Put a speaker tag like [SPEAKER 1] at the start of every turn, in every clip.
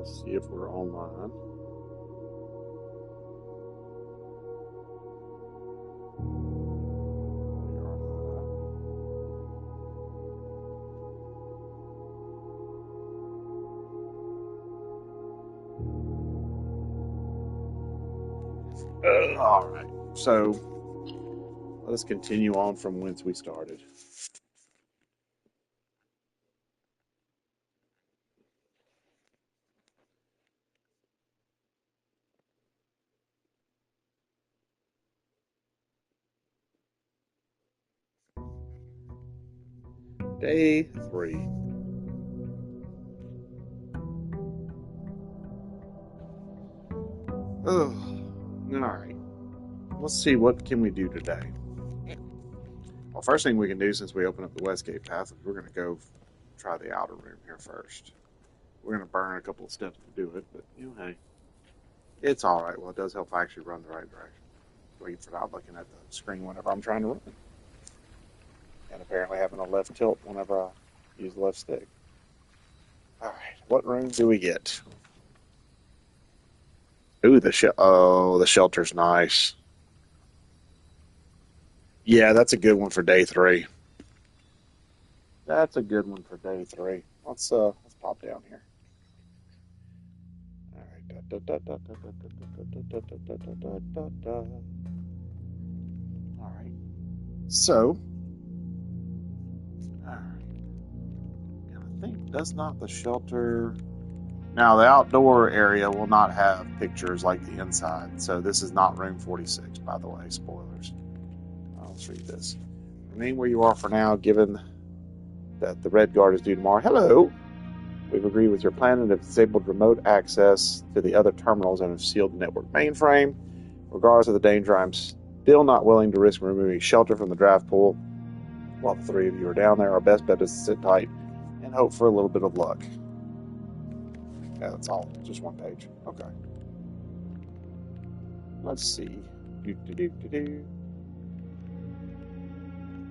[SPEAKER 1] Let's see if we're online. We are live. All right. So let us continue on from whence we started. Day 3. Oh, all right. Let's see, what can we do today? Well, first thing we can do since we open up the Westgate path is we're going to go try the outer room here first. We're going to burn a couple of steps to do it, but hey, it's all right. Well, it does help if I actually run the right direction. Wait for that looking at the screen whenever I'm trying to run. And apparently having a left tilt whenever I use the left stick. All right, what room do we get? Ooh, the shelter's nice. Yeah, that's a good one for day 3. That's a good one for day 3. Let's pop down here. All right. All right. So, all right. And I think does not the shelter. Now the outdoor area will not have pictures like the inside. So this is not room 46, by the way. Spoilers. Let's read this. Remain where you are for now, given that the Red Guard is due tomorrow. Hello. We've agreed with your plan and have disabled remote access to the other terminals and have sealed the network mainframe. Regardless of the danger, I'm still not willing to risk removing shelter from the draft pool. While the 3 of you are down there, our best bet is to sit tight and hope for a little bit of luck. Yeah, that's all. Just one page. Okay. Let's see.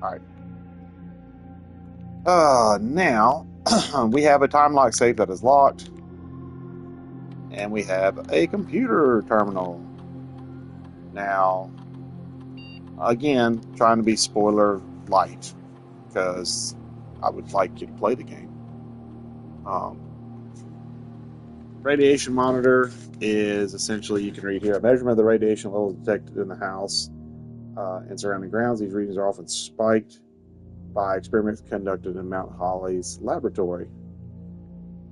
[SPEAKER 1] All right. Now we have a time lock safe that is locked, and we have a computer terminal. Now, again, trying to be spoiler light because I would like you to play the game. Radiation monitor is essentially, you can read here, a measurement of the radiation levels detected in the house and surrounding grounds. These readings are often spiked by experiments conducted in Mount Holly's laboratory.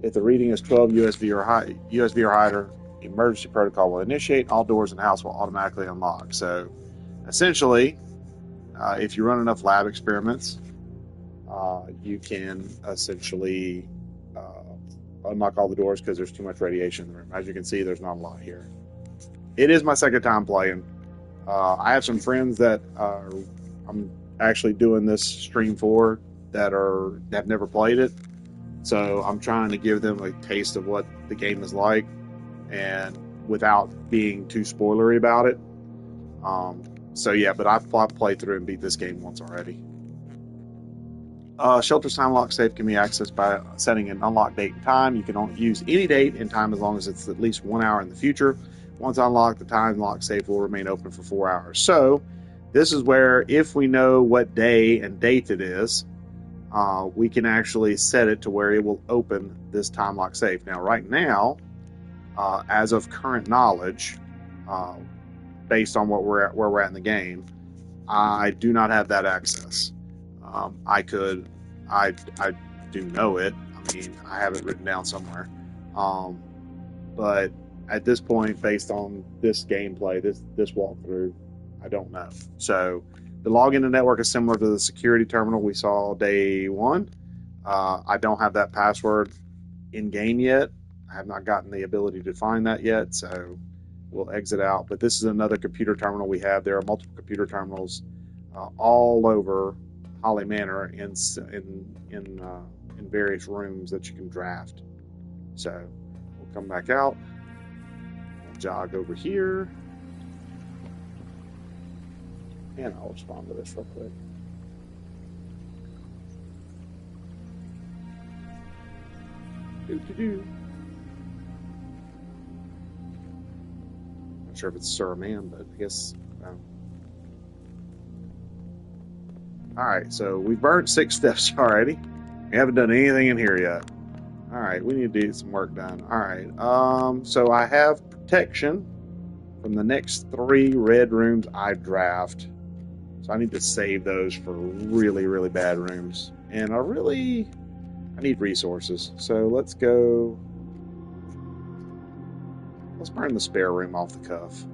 [SPEAKER 1] If the reading is 12 USB or higher, emergency protocol will initiate. All doors in the house will automatically unlock. So essentially, if you run enough lab experiments, you can essentially unlock all the doors because there's too much radiation in the room. As you can see, there's not a lot here. It is my second time playing. I have some friends that I'm actually doing this stream for that have never played it. So I'm trying to give them a taste of what the game is like, and without being too spoilery about it. So yeah, but I've played through and beat this game once already. Shelter's time lock safe can be accessed by setting an unlock date and time. You can only use any date and time as long as it's at least 1 hour in the future. Once unlocked, the time lock safe will remain open for 4 hours. So this is where, if we know what day and date it is, we can actually set it to where it will open this time lock safe. Now, right now, as of current knowledge, based on where we're at in the game, I do not have that access. I do know it. I mean, I have it written down somewhere. But at this point, based on this gameplay, this walkthrough, I don't know. So the login to network is similar to the security terminal we saw day 1. I don't have that password in game yet. I have not gotten the ability to find that yet, so we'll exit out. But this is another computer terminal we have. There are multiple computer terminals all over Holly Manor in various rooms that you can draft. So we'll come back out. We'll jog over here. And I'll respond to this real quick. sure if it's Sir or man, but I guess. All right, so we've burnt 6 steps already. We haven't done anything in here yet. All right, we need to do some work done. All right, so I have protection from the next 3 red rooms I draft. So I need to save those for really, really bad rooms. And I need resources. So let's go. Let's burn the spare room off the cuff.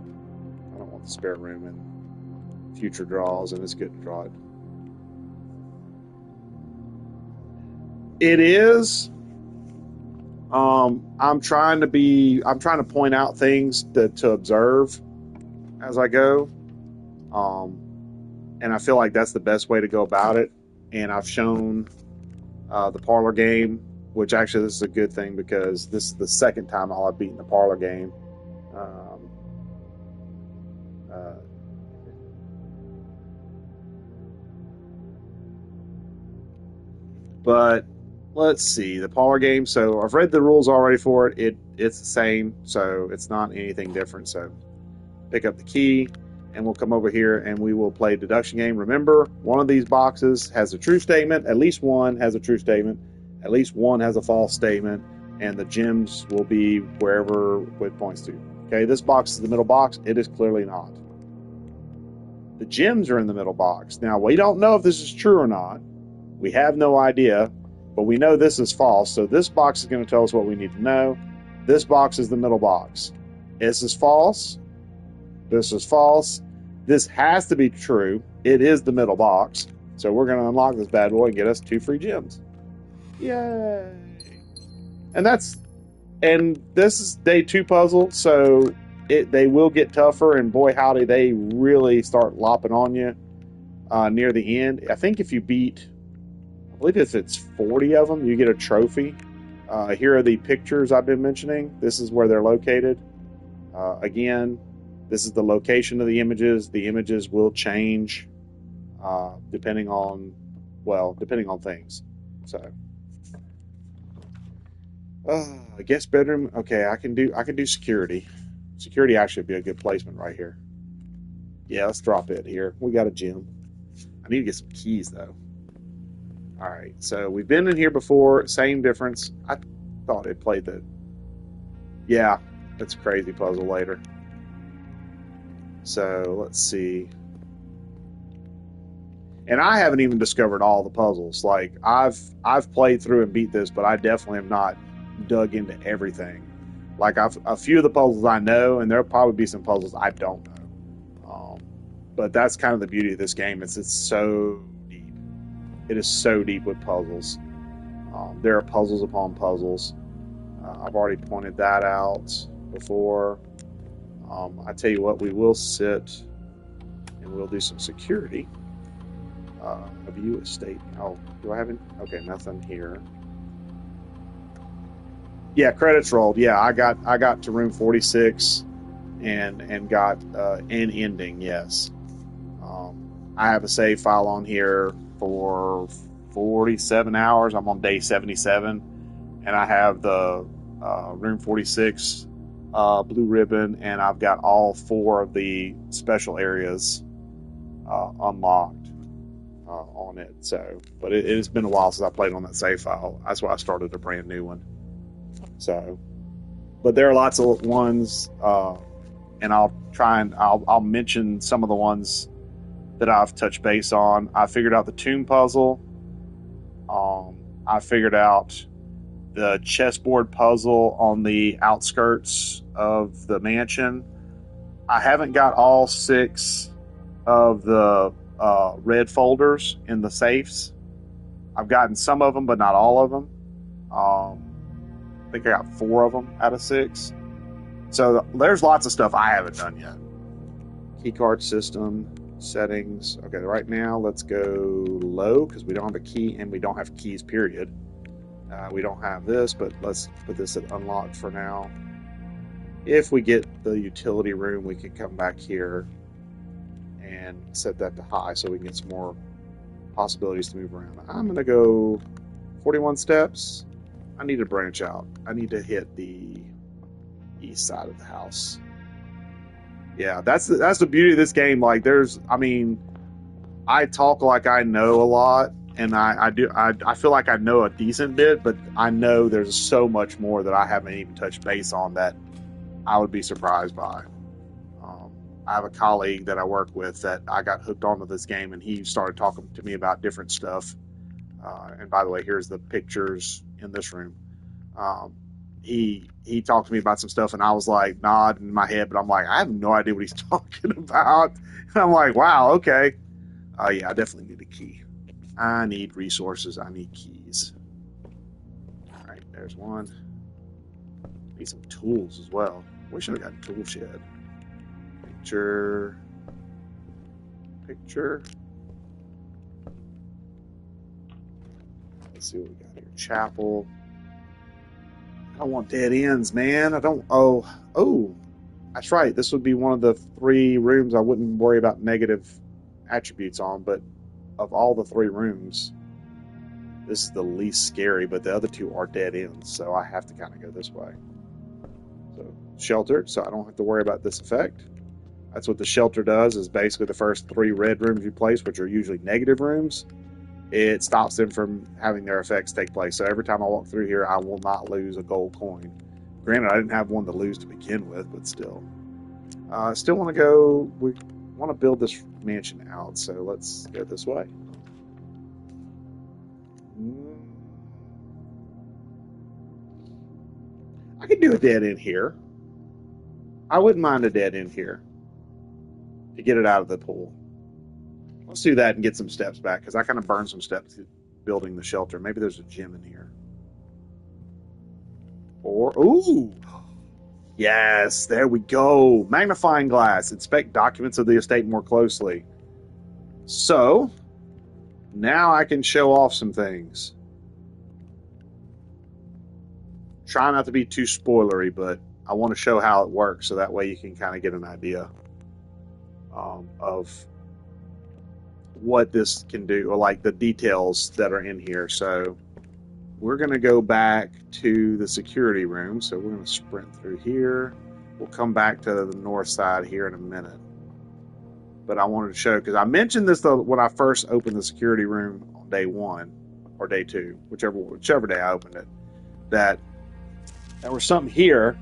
[SPEAKER 1] I don't want the spare room in future draws, and it's good to draw it. It is. I'm trying to point out things to observe as I go. And I feel like that's the best way to go about it. And I've shown the parlor game, which actually this is a good thing because this is the second time I've beaten the parlor game. But let's see the parlor game. So I've read the rules already for it. It's the same, so it's not anything different. So pick up the key, and we'll come over here and we will play deduction game. Remember, one of these boxes has a true statement. At least one has a true statement. At least one has a false statement, and the gems will be wherever it points to. Okay, this box is the middle box. It is clearly not. The gems are in the middle box. Now, we don't know if this is true or not. We have no idea, but we know this is false. So this box is going to tell us what we need to know. This box is the middle box. This is false. This is false. This has to be true. It is the middle box. So we're going to unlock this bad boy and get us 2 free gems. Yay! And this is day 2 puzzle, so they will get tougher, and boy howdy, they really start lopping on you near the end. I think if you beat, I believe if it's 40 of them, you get a trophy. Here are the pictures I've been mentioning. This is where they're located. Again, this is the location of the images. The images will change depending on things. So, guest bedroom. Okay, I can do security. Security actually would be a good placement right here. Yeah, let's drop it here. We got a gem. I need to get some keys though. All right, so we've been in here before. Same difference. I thought it played the. Yeah, it's a crazy puzzle later. So let's see. And I haven't even discovered all the puzzles. Like I've played through and beat this, but I definitely have not dug into everything. Like a few of the puzzles I know, and there'll probably be some puzzles I don't know. But that's kind of the beauty of this game. It's so deep. It is so deep with puzzles. There are puzzles upon puzzles. I've already pointed that out before. I tell you what, we will sit and we'll do some security. A view estate. Oh, do I have any? Okay, nothing here. Yeah, credits rolled. Yeah, I got to room 46 and got an ending. Yes. I have a save file on here for 47 hours. I'm on day 77, and I have the room 46 blue ribbon, and I've got all 4 of the special areas unlocked on it. So, but it has been a while since I played on that save file. That's why I started a brand new one. So, but there are lots of ones, and I'll mention some of the ones that I've touched base on. I figured out the tomb puzzle. I figured out the chessboard puzzle on the outskirts of the mansion. I haven't got all 6 of the red folders in the safes. I've gotten some of them, but not all of them. I think I got 4 of them out of 6. So there's lots of stuff I haven't done yet. Keycard system, settings. Okay, right now let's go low because we don't have a key and we don't have keys, period. We don't have this, but let's put this at unlocked for now. If we get the utility room, we can come back here and set that to high so we can get some more possibilities to move around. I'm going to go 41 steps. I need to branch out. I need to hit the east side of the house. Yeah, that's the beauty of this game. Like, I mean, I talk like I know a lot, and I feel like I know a decent bit, but I know there's so much more that I haven't even touched base on that I would be surprised by. Um, I have a colleague that I work with that I got hooked onto this game, and he started talking to me about different stuff. And by the way, here's the pictures in this room. Um, he talked to me about some stuff, and I was like nodding in my head, but I'm like, I have no idea what he's talking about. And I'm like, wow, okay. Oh yeah, I definitely need a key. I need resources. I need keys. All right, there's one. Need some tools as well. We should have gotten tool shed. Picture. Let's see what we got here. Chapel. I don't want dead ends, man. I don't. Oh, that's right. This would be one of the 3 rooms I wouldn't worry about negative attributes on, but of all the 3 rooms, this is the least scary, but the other 2 are dead ends, so I have to kind of go this way. So sheltered, so I don't have to worry about this effect. That's what the shelter does, is basically the first 3 red rooms you place, which are usually negative rooms, it stops them from having their effects take place. So every time I walk through here, I will not lose a gold coin. Granted, I didn't have one to lose to begin with, but still. Still want to go, we want to build this mansion out, so let's go this way. I could do a dead end here. I wouldn't mind a dead end here to get it out of the pool. Let's do that and get some steps back, because I kind of burned some steps building the shelter. Maybe there's a gym in here. Or, ooh, yes, there we go. Magnifying glass. Inspect documents of the estate more closely. So, now I can show off some things. Try not to be too spoilery, but I want to show how it works, so that way you can kind of get an idea of what this can do, or like the details that are in here. So we're going to go back to the security room. So we're going to sprint through here. We'll come back to the north side here in a minute. But I wanted to show, because I mentioned this when I first opened the security room on day 1 or day 2, whichever day I opened it, that there was something here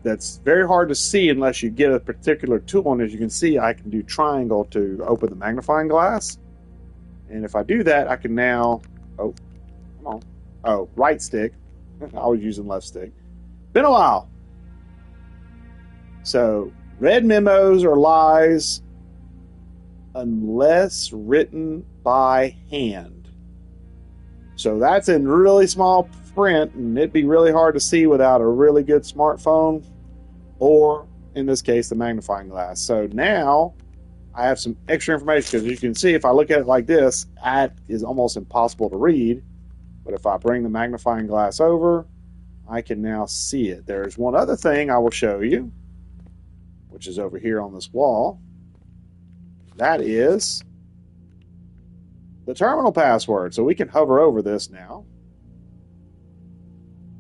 [SPEAKER 1] that's very hard to see unless you get a particular tool. And as you can see, I can do triangle to open the magnifying glass. And if I do that, I can now, right stick. I was using left stick. Been a while. So, red memos are lies unless written by hand. So that's in really small print, and it'd be really hard to see without a really good smartphone, or in this case, the magnifying glass. So now I have some extra information, because you can see if I look at it like this, that is almost impossible to read. But if I bring the magnifying glass over, I can now see it. There's one other thing I will show you, which is over here on this wall. That is the terminal password. So we can hover over this now,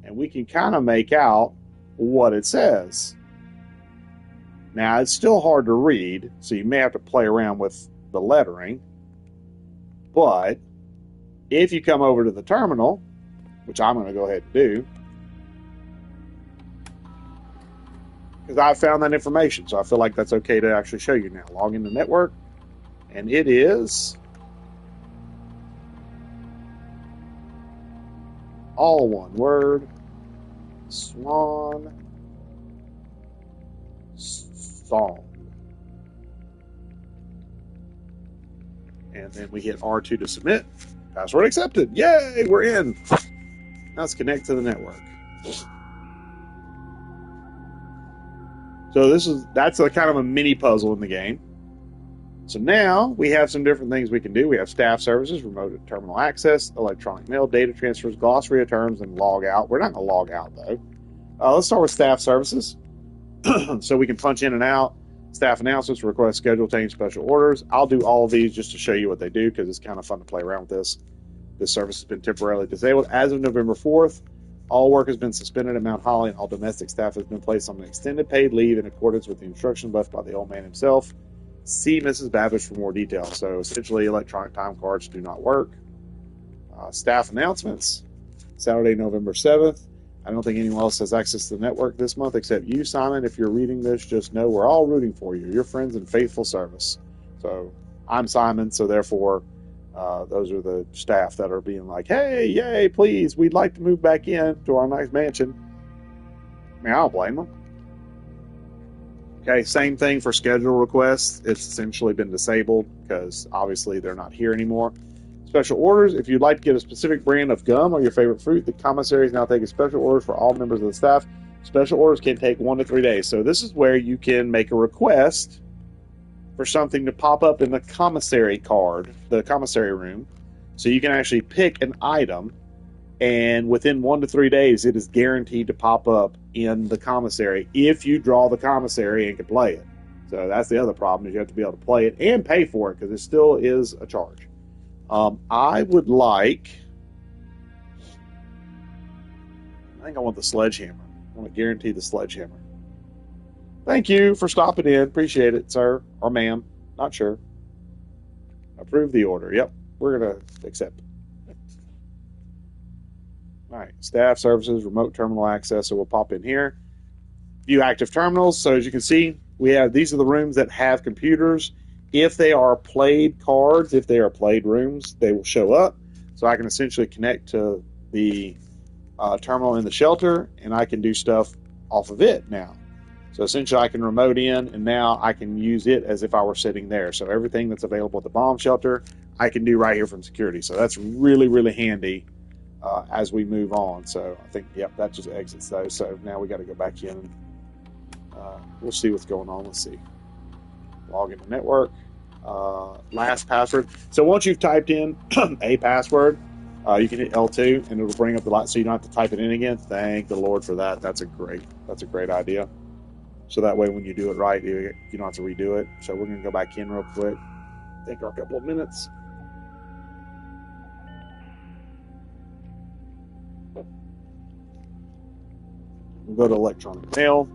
[SPEAKER 1] and we can kind of make out what it says. Now, it's still hard to read, so you may have to play around with the lettering. But if you come over to the terminal, which I'm going to go ahead and do, because I found that information, so I feel like that's okay to actually show you now. Log into network, and it is all one word, Swan Song. And then we hit R2 to submit. Password accepted. Yay, we're in. Now let's connect to the network. So that's a kind of a mini puzzle in the game. So now we have some different things we can do. We have staff services, remote terminal access, electronic mail, data transfers, glossary of terms, and log out. We're not going to log out, though. Let's start with staff services. So we can punch in and out. Staff announcements, request schedule, obtain special orders. I'll do all of these just to show you what they do, because it's kind of fun to play around with this. This service has been temporarily disabled as of November 4th. All work has been suspended at Mount Holly, and all domestic staff has been placed on an extended paid leave in accordance with the instructions left by the old man himself. See Mrs. Babish for more details. So essentially, electronic time cards do not work. Staff announcements. Saturday, November 7th. I don't think anyone else has access to the network this month except you, Simon. If you're reading this, just know we're all rooting for you. Your friends in faithful service. So I'm Simon, so therefore those are the staff that are being like, hey, yay, please, we'd like to move back in to our nice mansion. I mean, I don't blame them. Okay, same thing for schedule requests. It's essentially been disabled because obviously they're not here anymore. Special orders. If you'd like to get a specific brand of gum or your favorite fruit, the commissary is now taking special orders for all members of the staff. Special orders can take 1 to 3 days. So this is where you can make a request for something to pop up in the commissary card, the commissary room. So you can actually pick an item, and within 1 to 3 days, it is guaranteed to pop up in the commissary if you draw the commissary and can play it. So that's the other problem, is you have to be able to play it and pay for it, because it still is a charge. I would like, I think I want the sledgehammer. I want to guarantee the sledgehammer. Thank you for stopping in. Appreciate it, sir or ma'am. Not sure. Approve the order. Yep, we're going to accept it. All right, staff services, remote terminal access. So we'll pop in here. View active terminals. So as you can see, we have, these are the rooms that have computers. If they are played cards, if they are played rooms, they will show up. So I can essentially connect to the terminal in the shelter, and I can do stuff off of it now. So essentially I can remote in, and now I can use it as if I were sitting there. So everything that's available at the bomb shelter, I can do right here from security. So that's really, really handy as we move on. So I think, yep, that just exits those. So now we got to go back in and we'll see what's going on. Let's see. Log into network. Last password. So once you've typed in a password, you can hit L2 and it'll bring up the light, so you don't have to type it in again. Thank the Lord for that. That's a great idea. So that way, when you do it right, you don't have to redo it. So we're going to go back in real quick. Take our couple of minutes. We'll go to electronic mail.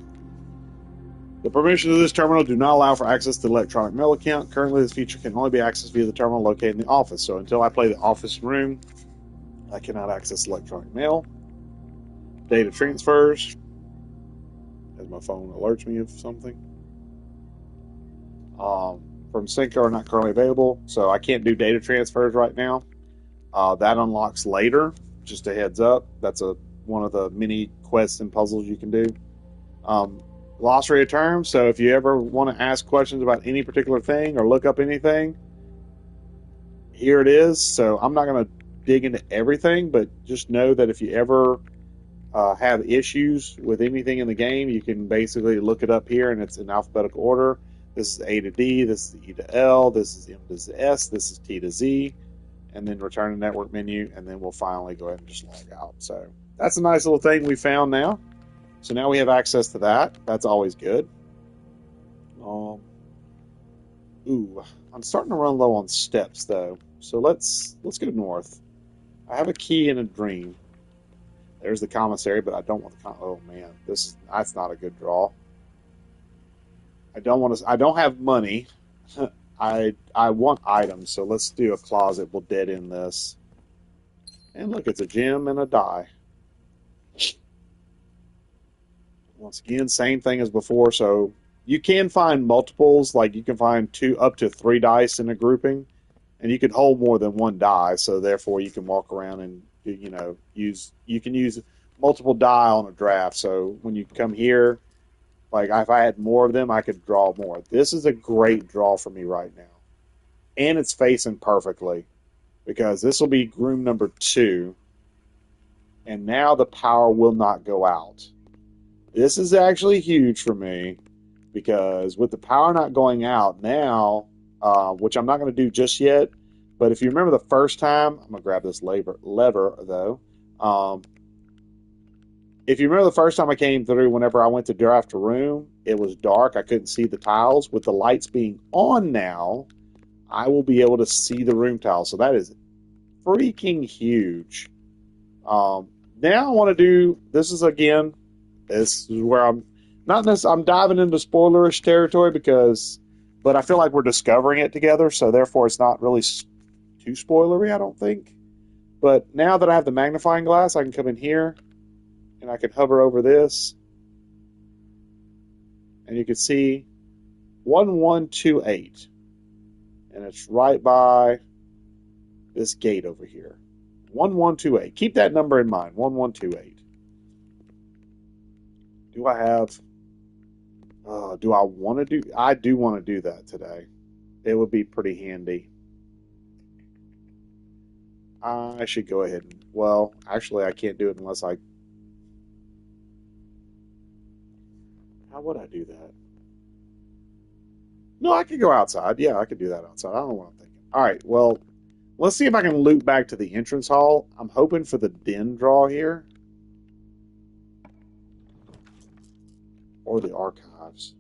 [SPEAKER 1] The permissions of this terminal do not allow for access to the electronic mail account. Currently, this feature can only be accessed via the terminal located in the office. So until I play the office room, I cannot access electronic mail. Data transfers, as my phone alerts me of something. From Synco are not currently available, so I can't do data transfers right now. That unlocks later, just a heads up. That's one of the many quests and puzzles you can do. Glossary of terms, so if you ever want to ask questions about any particular thing or look up anything, here it is. So I'm not going to dig into everything, but just know that if you ever have issues with anything in the game, you can basically look it up here, and it's in alphabetical order. This is A to D, this is E to L, this is M to S, this is T to Z, and then return to network menu, and then we'll finally go ahead and just log out. So that's a nice little thing we found now. So now we have access to that. That's always good. I'm starting to run low on steps though. So let's go north. I have a key and a dream. There's the commissary, but I don't want the oh man, that's not a good draw. I don't have money. I want items, so let's do a closet. We'll dead end this. And look, it's a gem and a die. Once again, same thing as before. So you can find multiples, like you can find up to 3 dice in a grouping, and you can hold more than 1 die. So therefore, you can walk around and you can use multiple die on a draft. So when you come here, like if I had more of them, I could draw more. This is a great draw for me right now, and it's facing perfectly because this will be groom number 2, and now the power will not go out. This is actually huge for me because with the power not going out now, which I'm not going to do just yet, but if you remember the first time, I'm going to grab this lever though. If you remember the first time I came through, whenever I went to draft a room, it was dark. I couldn't see the tiles. With the lights being on now, I will be able to see the room tiles. So that is freaking huge. Now I want to do, this is where I'm not necessarily, I'm diving into spoilerish territory but I feel like we're discovering it together, so therefore it's not really too spoilery, I don't think. But now that I have the magnifying glass, I can come in here and I can hover over this, and you can see 1128, and it's right by this gate over here. 1128. Keep that number in mind. 1128. Do I have? Do I want to do? I do want to do that today. It would be pretty handy. I should go ahead and. Well, actually, I can't do it unless I. How would I do that? No, I could go outside. Yeah, I could do that outside. I don't know what I'm thinking. All right. Well, let's see if I can loop back to the entrance hall. I'm hoping for the den draw here. Or the archives.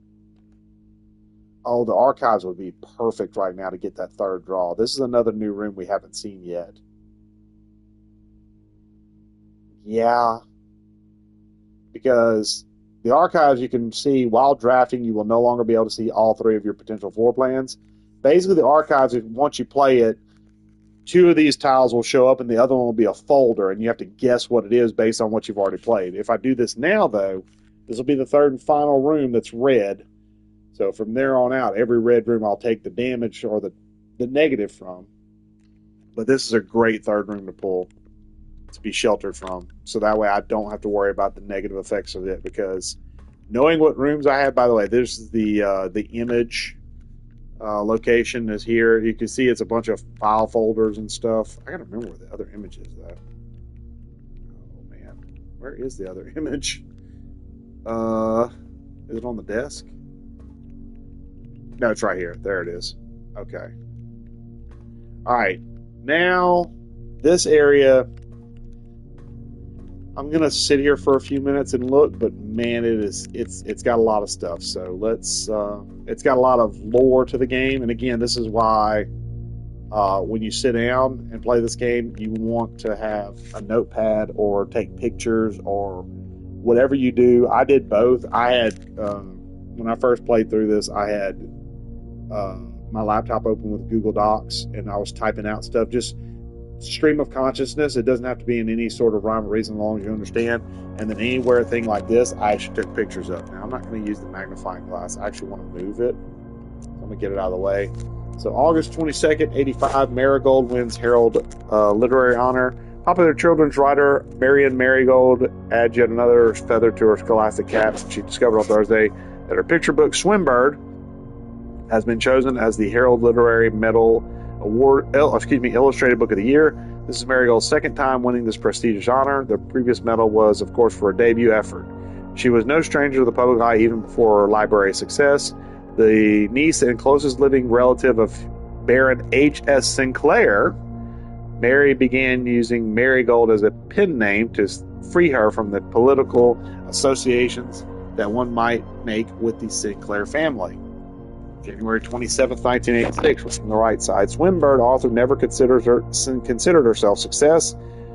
[SPEAKER 1] Oh, the archives would be perfect right now to get that third draw. This is another new room we haven't seen yet. Yeah. Because the archives, you can see while drafting, you will no longer be able to see all three of your potential floor plans. Basically, the archives, once you play it, two of these tiles will show up and the other one will be a folder, and you have to guess what it is based on what you've already played. If I do this now, though, this will be the third and final room that's red. So from there on out, every red room I'll take the damage or the negative from. But this is a great third room to pull, to be sheltered from. So that way I don't have to worry about the negative effects of it, because knowing what rooms I have, by the way, this is the image location is here. You can see it's a bunch of file folders and stuff. I gotta remember where the other image is, though. Oh, man. Where is the other image? Is it on the desk? No, it's right here. There it is. Okay. All right. Now, this area, I'm gonna sit here for a few minutes and look, but man, it's got a lot of stuff. So let's. It's got a lot of lore to the game, and again, this is why when you sit down and play this game, you want to have a notepad or take pictures or whatever you do. I did both. I had when I first played through this, I had my laptop open with Google Docs, and I was typing out stuff, just stream of consciousness. It doesn't have to be in any sort of rhyme or reason, as long as you understand. And then anywhere thing like this, I actually took pictures of. Now I'm not going to use the magnifying glass. I actually want to move it. So I'm going to get it out of the way. So August 22nd, 85, Marigold wins Herald Literary Honor. Popular children's writer Marion Marigold adds yet another feather to her scholastic cap. She discovered on Thursday that her picture book Swimbird has been chosen as the Herald Literary Medal Award, Illustrated Book of the Year. This is Marigold's second time winning this prestigious honor. The previous medal was, of course, for a debut effort. She was no stranger to the public eye even before her library success. The niece and closest living relative of Baron H.S. Sinclair, Mary began using Marigold as a pen name to free her from the political associations that one might make with the Sinclair family. January 27th, 1986, from the right side. Swimbird, author, never considered herself success.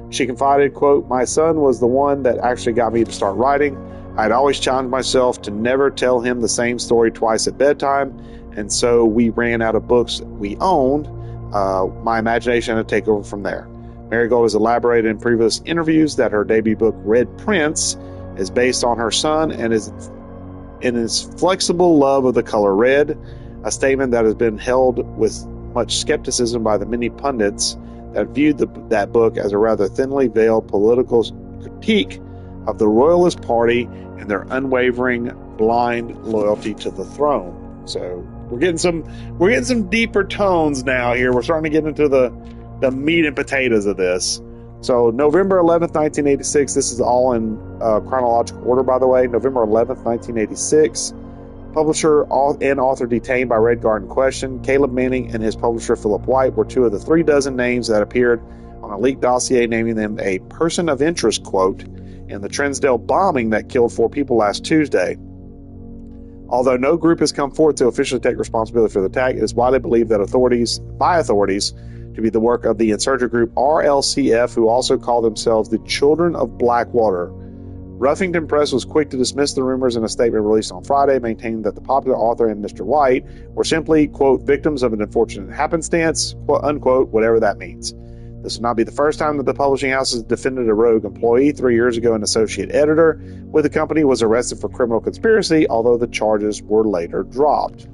[SPEAKER 1] She confided, quote, "My son was the one that actually got me to start writing. I'd always challenged myself to never tell him the same story twice at bedtime, and so we ran out of books we owned. My imagination had to take over from there." Marigold has elaborated in previous interviews that her debut book, Red Prince, is based on her son and his flexible love of the color red, a statement that has been held with much skepticism by the many pundits that viewed that book as a rather thinly veiled political critique of the Royalist Party and their unwavering, blind loyalty to the throne. So we're getting some deeper tones now here. We're starting to get into the meat and potatoes of this. So November 11th, 1986, this is all in chronological order, by the way. November 11th, 1986, publisher and author detained by Red Guard in question. Caleb Manning and his publisher Philip White were two of the 36 names that appeared on a leaked dossier naming them a person of interest, quote, in the Trinsdale bombing that killed 4 people last Tuesday. Although no group has come forward to officially take responsibility for the attack, it is widely believed that authorities to be the work of the insurgent group RLCF, who also call themselves the Children of Blackwater. Ruffington Press was quick to dismiss the rumors in a statement released on Friday, maintaining that the popular author and Mr. White were simply, quote, victims of an unfortunate happenstance, quote, unquote, whatever that means. This will not be the first time that the publishing house has defended a rogue employee. 3 years ago, an associate editor with the company was arrested for criminal conspiracy, although the charges were later dropped.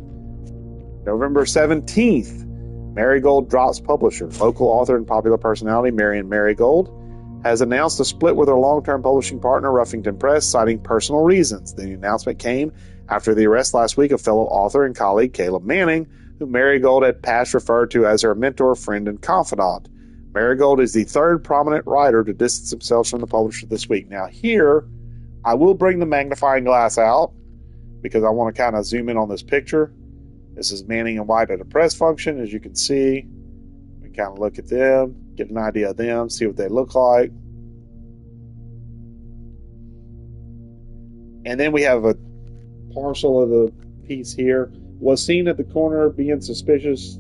[SPEAKER 1] November 17th, Marigold drops publisher. Local author and popular personality Marion Marigold has announced a split with her long-term publishing partner, Ruffington Press, citing personal reasons. The announcement came after the arrest last week of fellow author and colleague Caleb Manning, who Marigold had past referred to as her mentor, friend, and confidant. Marigold is the third prominent writer to distance himself from the publisher this week. Now here, I will bring the magnifying glass out because I want to kind of zoom in on this picture. This is Manning and White at a press function. As you can see, we kind of look at them, get an idea of them, see what they look like. And then we have a parcel of the piece here. Was seen at the corner being suspicious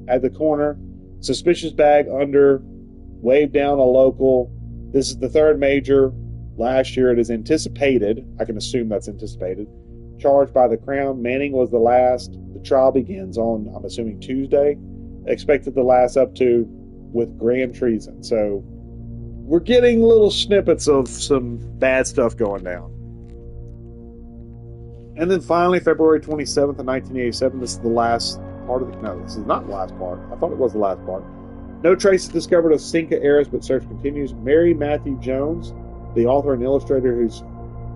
[SPEAKER 1] at the corner. Suspicious bag under, waved down a local. This is the third major. Last year it is anticipated, I can assume that's anticipated, charged by the Crown. Manning was the last. The trial begins on, I'm assuming, Tuesday. Expected to last up to with grand treason. So we're getting little snippets of some bad stuff going down. And then finally, February 27th of 1987, this is the last part of the... No, this is not the last part. I thought it was the last part. No traces discovered of Cinca heiress, but search continues. Mary Matthew Jones, the author and illustrator whose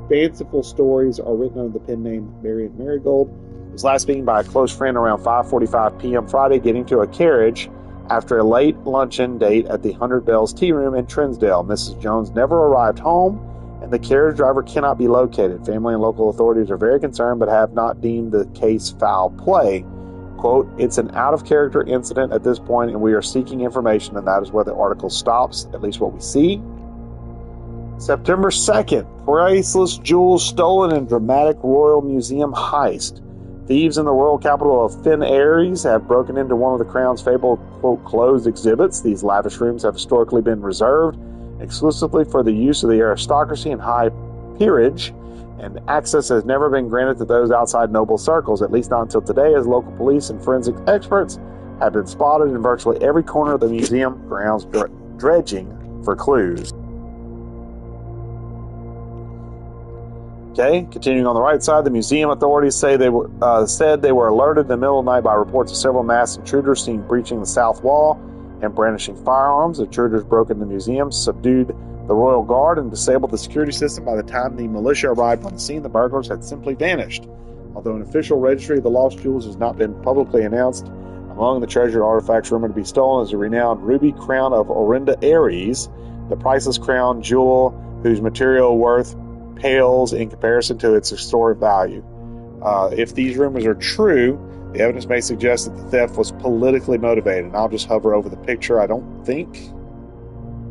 [SPEAKER 1] fanciful stories are written under the pen name Marion Marigold, was last seen by a close friend around 5:45 p.m. Friday, getting to a carriage after a late luncheon date at the 100 Bells Tea Room in Trinsdale. Mrs. Jones never arrived home, and the carriage driver cannot be located. Family and local authorities are very concerned, but have not deemed the case foul play. Quote, it's an out-of-character incident at this point, and we are seeking information, and that is where the article stops, at least what we see. September 2nd, priceless jewels stolen in dramatic Royal Museum heist. Thieves in the royal capital of Fen Aries have broken into one of the Crown's fabled, quote, closed exhibits. These lavish rooms have historically been reserved exclusively for the use of the aristocracy and high peerage, and access has never been granted to those outside noble circles, at least not until today, as local police and forensic experts have been spotted in virtually every corner of the museum grounds dredging for clues. Okay, continuing on the right side, the museum authorities say said they were alerted in the middle of the night by reports of several masked intruders seen breaching the south wall and brandishing firearms. The intruders broke into the museum, subdued the royal guard, and disabled the security system. By the time the militia arrived on the scene, the burglars had simply vanished. Although an official registry of the lost jewels has not been publicly announced, among the treasured artifacts rumored to be stolen is a renowned ruby crown of Orinda Aries, the priceless crown jewel whose material worth pales in comparison to its historic value. If these rumors are true, the evidence may suggest that the theft was politically motivated. And I'll just hover over the picture. I don't think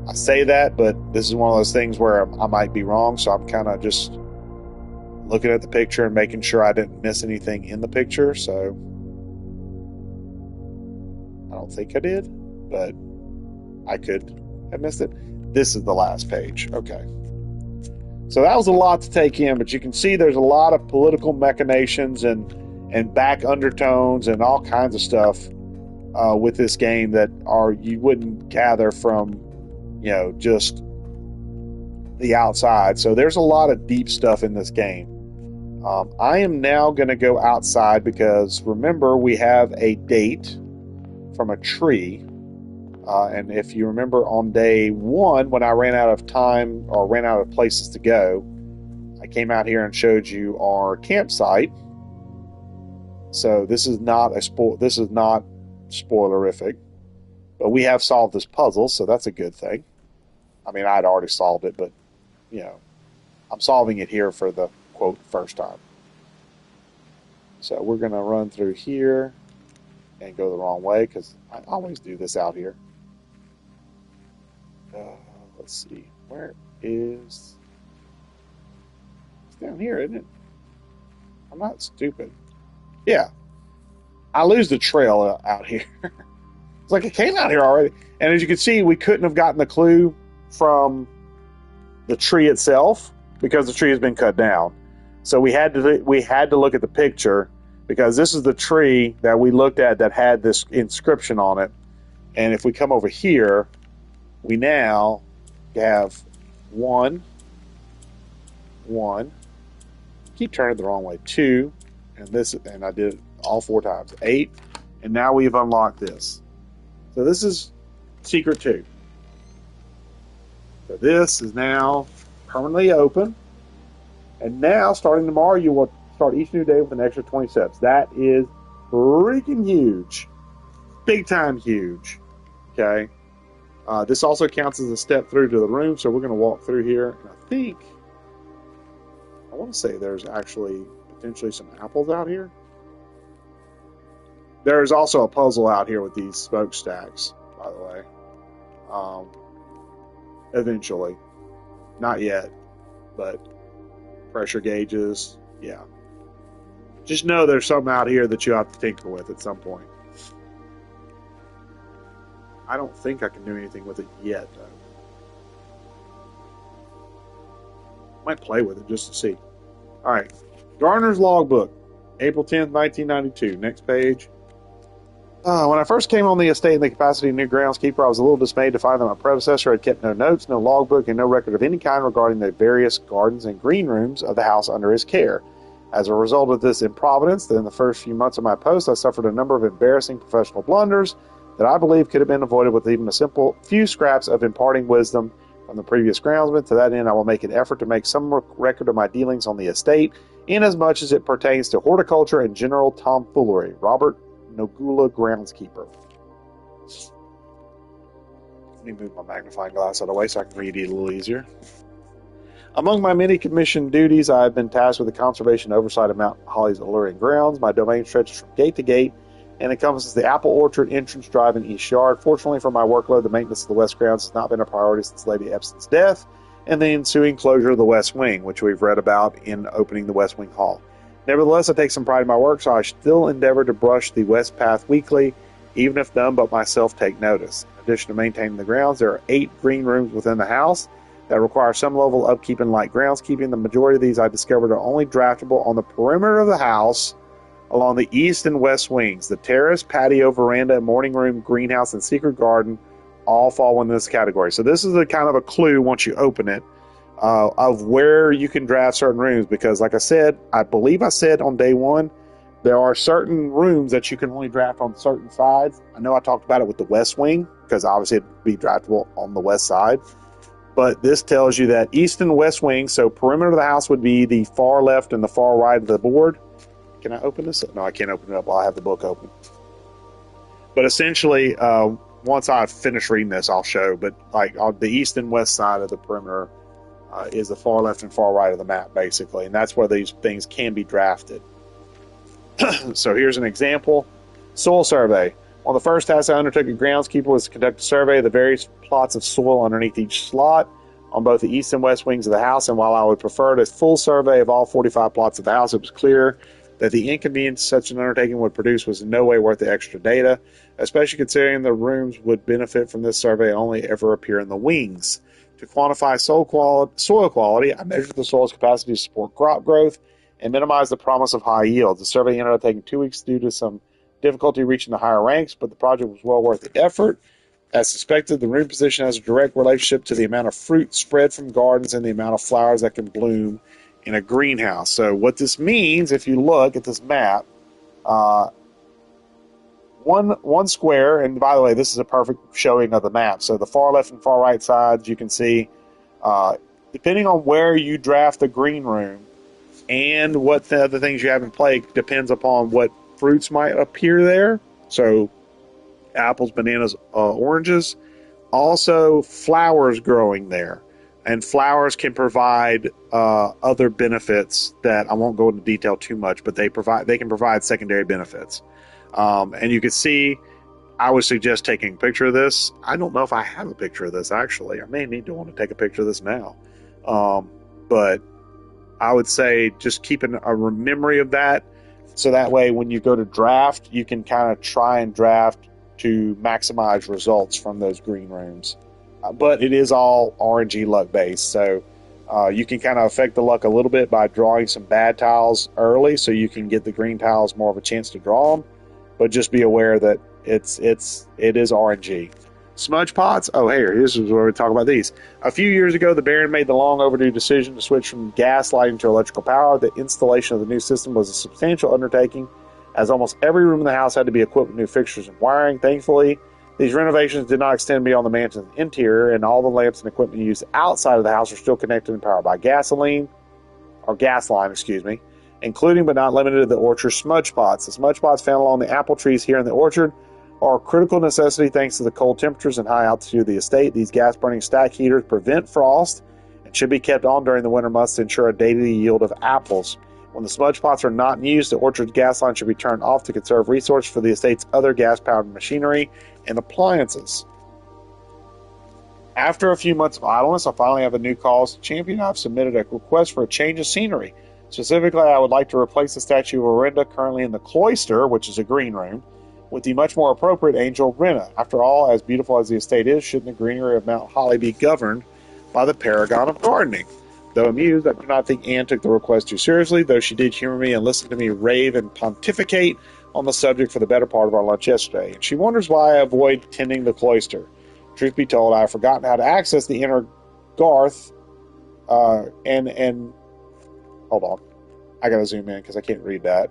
[SPEAKER 1] I say that, but this is one of those things where I might be wrong, so I'm kind of just looking at the picture and making sure I didn't miss anything in the picture. So I don't think I did, but I could have missed it. This is the last page. Okay. So that was a lot to take in, but you can see there's a lot of political machinations and back undertones and all kinds of stuff with this game that you wouldn't gather from, just the outside. So there's a lot of deep stuff in this game. I am now going to go outside because, remember, we have a date from a tree. And if you remember on day one, when I ran out of time or ran out of places to go, I came out here and showed you our campsite. So this is not spoilerific, but we have solved this puzzle, so that's a good thing. I mean, I'd already solved it, but I'm solving it here for the quote first time. So we're going to run through here and go the wrong way because I always do this out here. Let's see, where is... It's down here, isn't it? I'm not stupid. Yeah, I lose the trail out here. It's like it came out here already. And as you can see, we couldn't have gotten the clue from the tree itself because the tree has been cut down. So we had to look at the picture because this is the tree that we looked at that had this inscription on it. And if we come over here, we now have one, keep turning the wrong way, 2, and this, and I did it all 4 times, 8, and now we've unlocked this. So this is secret 2. So this is now permanently open, and now starting tomorrow, you will start each new day with an extra 20 steps. That is freaking huge, big time huge. Okay. This also counts as a step through to the room, so we're going to walk through here, and I want to say there's actually potentially some apples out here. There's also a puzzle out here with these smokestacks, by the way. Eventually. Not yet, but pressure gauges, yeah. Just know there's something out here that you have to tinker with at some point. I don't think I can do anything with it yet, though. Might play with it just to see. All right. Gardener's Logbook, April 10th, 1992. Next page. When I first came on the estate in the capacity of new groundskeeper, I was a little dismayed to find that my predecessor had kept no notes, no logbook, and no record of any kind regarding the various gardens and green rooms of the house under his care. As a result of this improvidence, in the first few months of my post, I suffered a number of embarrassing professional blunders that I believe could have been avoided with even a simple few scraps of imparting wisdom from the previous groundsman. To that end, I will make an effort to make some record of my dealings on the estate, inasmuch as it pertains to horticulture and general tomfoolery. Robert Nogula, groundskeeper. Let me move my magnifying glass out of the way so I can read it a little easier. Among my many commissioned duties, I have been tasked with the conservation oversight of Mount Holly's alluring grounds. My domain stretches from gate to gate and encompasses the apple orchard, entrance drive, and east yard. Fortunately for my workload, the maintenance of the west grounds has not been a priority since Lady Epson's death and the ensuing closure of the west wing, which we've read about in opening the west wing hall. Nevertheless, I take some pride in my work, so I still endeavor to brush the west path weekly, even if none but myself take notice. In addition to maintaining the grounds, there are 8 green rooms within the house that require some level of upkeep and light groundskeeping. The majority of these I discovered are only draftable on the perimeter of the house along the east and west wings. The terrace, patio, veranda, morning room, greenhouse, and secret garden all fall into this category. So this is a kind of a clue once you open it of where you can draft certain rooms, because like I said, I believe I said on day 1, there are certain rooms that you can only draft on certain sides. I know I talked about it with the west wing, because obviously it would be draftable on the west side. But this tells you that east and west wing, so perimeter of the house would be the far left and the far right of the board. Can I open this? No, I can't open it up while I have the book open. But essentially, once I finish reading this, I'll show. But like on the east and west side of the perimeter is the far left and far right of the map, basically. And that's where these things can be drafted. So here's an example. Soil survey. One of the first tasks I undertook as groundskeeper was to conduct a survey of the various plots of soil underneath each slot on both the east and west wings of the house. And while I would prefer a full survey of all 45 plots of the house, it was clear that the inconvenience such an undertaking would produce was in no way worth the extra data, especially considering the rooms would benefit from this survey and only ever appear in the wings. To quantify soil quality, I measured the soil's capacity to support crop growth and minimize the promise of high yields. The survey ended up taking 2 weeks due to some difficulty reaching the higher ranks, but the project was well worth the effort. As suspected, the room position has a direct relationship to the amount of fruit spread from gardens and the amount of flowers that can bloom in a greenhouse. So what this means, if you look at this map, one square, and by the way, this is a perfect showing of the map. So the far left and far right sides, you can see, depending on where you draft the green room and what the other things you have in play, depends upon what fruits might appear there. So apples, bananas, oranges. Also flowers growing there. And flowers can provide other benefits that I won't go into detail too much, but they can provide secondary benefits. And you can see, I would suggest taking a picture of this. I don't know if I have a picture of this, actually. I may need to want to take a picture of this now. But I would say just keeping a memory of that, so that way when you go to draft, you can kind of try and draft to maximize results from those green rooms. But it is all RNG luck based, so you can kind of affect the luck a little bit by drawing some bad tiles early, so you can get the green tiles more of a chance to draw them. But just be aware that it is RNG. Smudge pots. Oh, hey, this is where we talk about these. A few years ago, the Baron made the long overdue decision to switch from gas lighting to electrical power. The installation of the new system was a substantial undertaking, as almost every room in the house had to be equipped with new fixtures and wiring. Thankfully, these renovations did not extend beyond the mansion's interior, and all the lamps and equipment used outside of the house are still connected and powered by gas line, including but not limited to the orchard smudge pots. The smudge pots found along the apple trees here in the orchard are a critical necessity thanks to the cold temperatures and high altitude of the estate. These gas-burning stack heaters prevent frost and should be kept on during the winter months to ensure a daily yield of apples. When the smudge pots are not in use, the orchard's gas line should be turned off to conserve resources for the estate's other gas-powered machinery and appliances. After a few months of idleness, I finally have a new cause to champion. I've submitted a request for a change of scenery. Specifically, I would like to replace the statue of Orinda currently in the cloister, which is a green room, with the much more appropriate angel Rena. After all, as beautiful as the estate is, shouldn't the greenery of Mount Holly be governed by the paragon of gardening? Though amused, I do not think Anne took the request too seriously, though she did humor me and listen to me rave and pontificate on the subject for the better part of our lunch yesterday. And she wonders why I avoid tending the cloister. Truth be told, I have forgotten how to access the inner garth, and hold on, I gotta zoom in because I can't read that.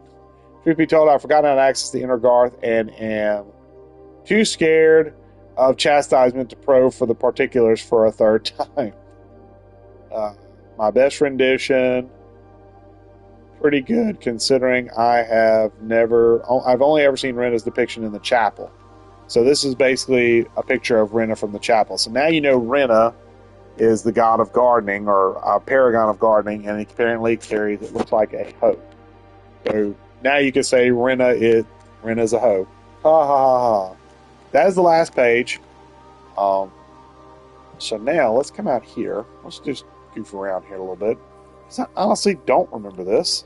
[SPEAKER 1] Truth be told, I've forgotten how to access the inner garth and am too scared of chastisement to probe for the particulars for a third time. My best rendition, pretty good considering I've only ever seen Rena's depiction in the chapel. So this is basically a picture of Rena from the chapel. So now you know Rena is the god of gardening, or a paragon of gardening, and it apparently carries, it looks like a hoe. So now you can say Rena's a hoe. Ha ha ha ha. That is the last page. So now let's come out here. Let's just goof around here a little bit, because I honestly don't remember this.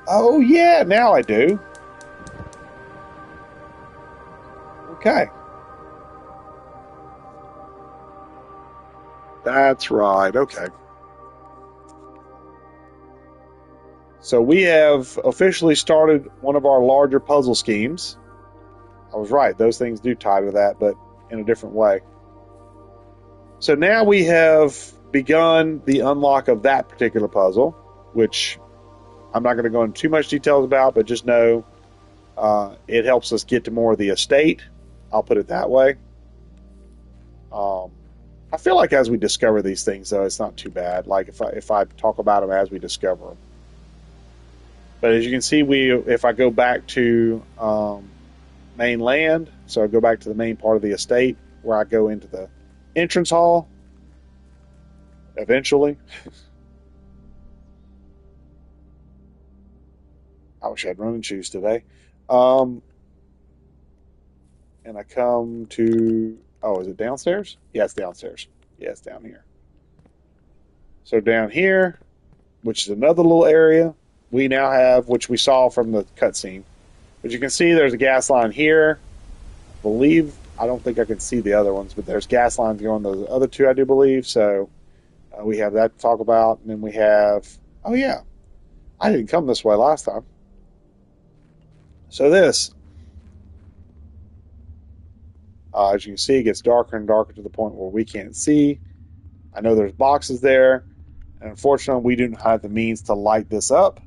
[SPEAKER 1] Oh yeah, now I do. Okay. That's right. Okay. So we have officially started one of our larger puzzle schemes. I was right. Those things do tie to that, but in a different way. So now we have begun the unlock of that particular puzzle, which I'm not going to go into too much details about, but just know it helps us get to more of the estate. I'll put it that way. I feel like as we discover these things, though, it's not too bad. Like if I talk about them as we discover them. But as you can see, if I go back to mainland, so I go back to the main part of the estate where I go into the entrance hall eventually. I wish I had running shoes today. And I come to, is it downstairs? Yeah, it's downstairs. Yeah, it's down here. So down here, which is another little area, we now have, which we saw from the cutscene. But you can see there's a gas line here. I don't think I can see the other ones, but there's gas lines going to the other two, I do believe. So we have that to talk about. And then we have, oh yeah, I didn't come this way last time. So this, as you can see, it gets darker and darker to the point where we can't see. I know there's boxes there, and unfortunately we do not have the means to light this up.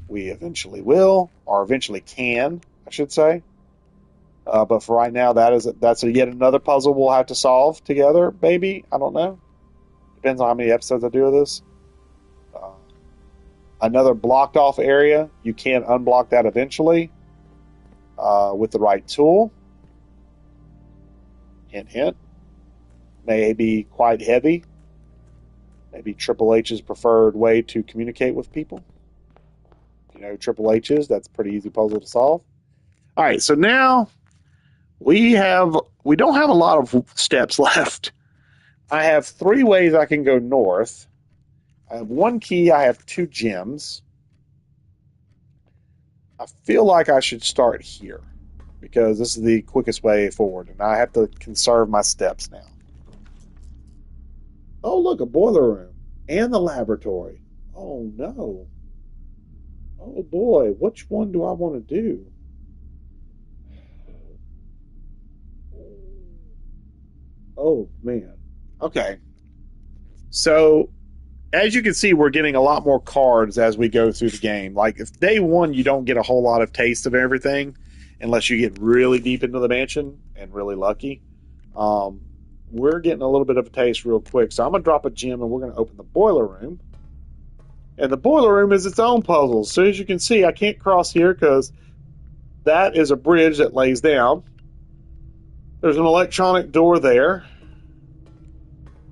[SPEAKER 1] We eventually will, or eventually can, I should say. But for right now, that's yet another puzzle we'll have to solve together, maybe. I don't know. Depends on how many episodes I do of this. Another blocked off area. You can unblock that eventually with the right tool. Hint, hint. May be quite heavy. Maybe Triple H's preferred way to communicate with people. You know, Triple H's, that's a pretty easy puzzle to solve. All right, so now we don't have a lot of steps left. I have 3 ways I can go north. I have 1 key, I have 2 gems. I feel like I should start here because this is the quickest way forward, and I have to conserve my steps now. Oh, look, a boiler room and the laboratory. Oh, no. Oh, boy. Which one do I want to do? Oh, man. Okay. So, as you can see, we're getting a lot more cards as we go through the game. Like, if day one, you don't get a whole lot of taste of everything unless you get really deep into the mansion and really lucky. Um, we're getting a little bit of a taste real quick. So, I'm going to drop a gem and we're going to open the boiler room. And the boiler room is its own puzzle. So, as you can see, I can't cross here because that is a bridge that lays down. There's an electronic door there.